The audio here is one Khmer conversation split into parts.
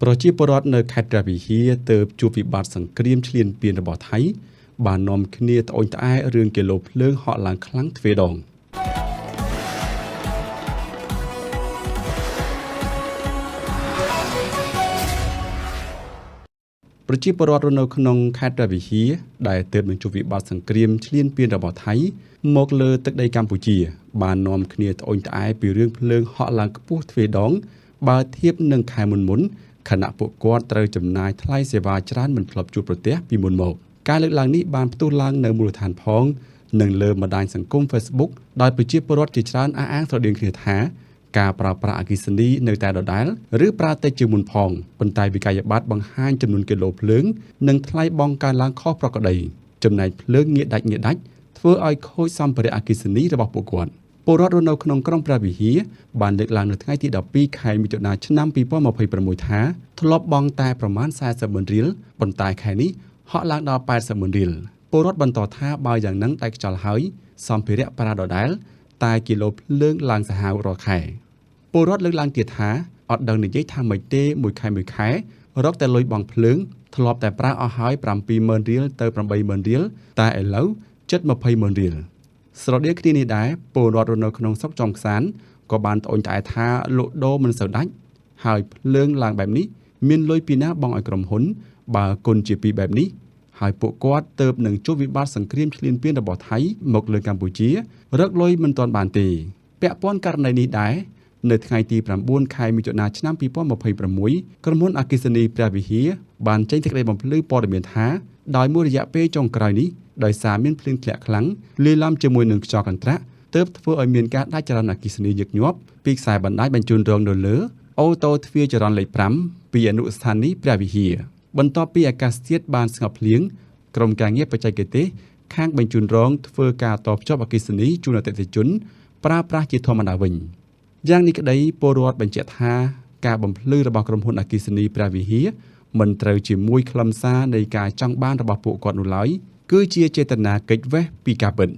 ប្រជាពលរដ្ឋនៅខេត្តព្រះវិហារទើបជួបវិបត្តិសង្គ្រាមឈ្លានពានរបស់ថៃបាននាំគ្នាត្អូញត្អែរឿងគីឡូភ្លើងហក់ឡើងខ្លាំងទ្វេដងប្រជាពលរដ្ឋនៅក្នុងខេត្តព្រះវិហារដែលទើបនឹងជួបវិបត្តិសង្គ្រាមឈ្លានពានរបស់ថៃមកលើទឹកដីកម្ពុជាបាននាំគ្នាត្អូញត្អែពីរឿងភ្លើងហក់ឡើងខ្ពស់ទ្វេដងបើធៀបនឹងខែមុនខណៈពួកគាត់ត្រូវចំណាយថ្លៃសេវាច្រើនមិនធ្លាប់ជួបប្រទះពីមុនមកការលើកឡើងនេះបានផ្ទុះឡើងនៅមូលដ្ឋានផងនិងលើបណ្ដាញសង្គម Facebook ដោយប្រជាពលរដ្ឋជាច្រើនអះអាងស្រដៀងគ្នាថាការប្រើប្រាស់អគ្គិសនីនៅតែដដែលឬប្រើតិចជាងមុនផងប៉ុន្តែវិក័យប័ត្របង្ហាញចំនួនគីឡូភ្លើងនិងថ្លៃបង់កើនឡើងខុសប្រក្រតីចំណែកភ្លើងងាយដាច់ធ្វើឲ្យខូចសម្ភារៈអគ្គិសនីរបស់ពួកគាត់ពលរដ្ឋរស់នៅក្នុងក្រុងព្រះវិហារបានលើកឡើងនៅថ្ងៃទី12ខែមិថុនាឆ្នាំ2026ថាធ្លាប់បង់តែប្រមាណ40,000រៀលប៉ុន្តែខែនេះហក់ឡើងដល់80,000រៀលពលរដ្ឋបន្តថាបើយ៉ាងនឹងដាច់ខ្យល់ហើយសម្ភារៈប្រើដដែលតែគីឡូភ្លើងឡើងសាហាវរាល់ខែពលរដ្ឋលើកឡើងទៀតថាអត់ដឹងនិយាយថាម៉េចទេមួយខែរកតែលុយបង់ភ្លើងធ្លាប់តែប្រើអស់ហើយ70,000រៀលទៅ80,000រៀលតែឥឡូវជិត20,000រៀលស្រដៀងគ្នានេះដែរពលរដ្ឋនៅក្នុងស្រុកចំខ្សានក៏បានត្អូញត្អែថាលក់ដូរមិនសូវដាច់ហើយភ្លើងឡើងបែបនេះមានលុយពីណាបង់ឲ្យក្រុមហ៊ុនបើគុណជាពីរបែបនេះហើយពួកគាត់ទើបនឹងជួបវិបត្តិសង្គ្រាមឈ្លានពានរបស់ថៃមកលើកម្ពុជារកលុយមិនទាន់បានទេពាក់ព័ន្ធករណីនេះដែរនៅថ្ងៃទី9ខែមិថុនាឆ្នាំ2026ក្រុមហ៊ុនអគ្គិសនីព្រះវិហារបានចេញសេចក្តីបំភ្លឺព័ត៌មានថាដោយមួយរយៈពេលចុងក្រោយនេះដោយសារមានភ្លៀងធ្លាក់ខ្លាំងលាយឡំជាមួយនឹងខ្យល់កន្ត្រាក់ទើបធ្វើឲ្យមានការដាច់ចរន្តអគ្គិសនីញឹកញាប់ពីខ្សែបណ្ដាញបញ្ជូនរងនៅលើអូតូទ្វារចរន្តលេខ5ពីអនុស្ថានីយ៍ព្រះវិហារបន្ទាប់ពីអាកាសធាតុបានស្ងប់ភ្លៀងក្រុមការងារបច្ចេកទេសខាងបញ្ជូនរងធ្វើការតភ្ជាប់អគ្គិសនីជូនអតិថិជនប្រើប្រាស់ជាធម្មតាវិញយ៉ាងនេះក្តីពលរដ្ឋបញ្ជាក់ថាការបំភ្លឺរបស់ក្រុមហ៊ុនអគ្គិសនីព្រះវិហារមិនត្រូវជាមួយខ្លឹមសារនៃការចង់បានរបស់ពួកគាត់នោះឡើយគឺជាចេតនាគេចវេះពីការពិត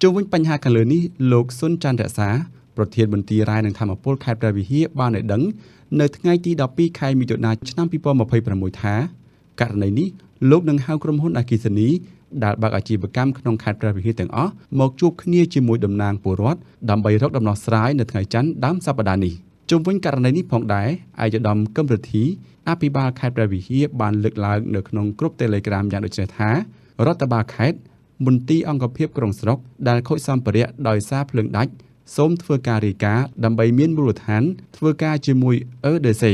ជុំវិញបញ្ហាខាងលើនេះលោកសុនច័ន្ទរក្សាប្រធានមន្ទីររាយនឹងធម្មពលខេត្តព្រះវិហារបានឲ្យដឹងនៅថ្ងៃទី12ខែមិថុនាឆ្នាំ2026ថាករណីនេះលោកនឹងហៅក្រុមហ៊ុនអគ្គិសនីដែលបើកអាជីវកម្មក្នុងខេត្តព្រះវិហារទាំងអស់មកជួបគ្នាជាមួយតំណាងពលរដ្ឋដើម្បីរកដំណោះស្រាយនៅថ្ងៃច័ន្ទដើមសប្តាហ៍នេះជុំវិញករណីនេះផងដែរឯកឧត្តមកឹមរិទ្ធីអភិបាលខេត្តព្រះវិហារបានលើកឡើងនៅក្នុងក្រុម Telegram យ៉ាងដូចនេះថារដ្ឋបាលខេត្តមន្ទីរអង្គភាពក្រុងស្រុកដែលខូចសម្ភារៈដោយសារភ្លើងដាច់សូមធ្វើការរាយការណ៍ដើម្បីមានមូលដ្ឋានធ្វើការជាមួយEDC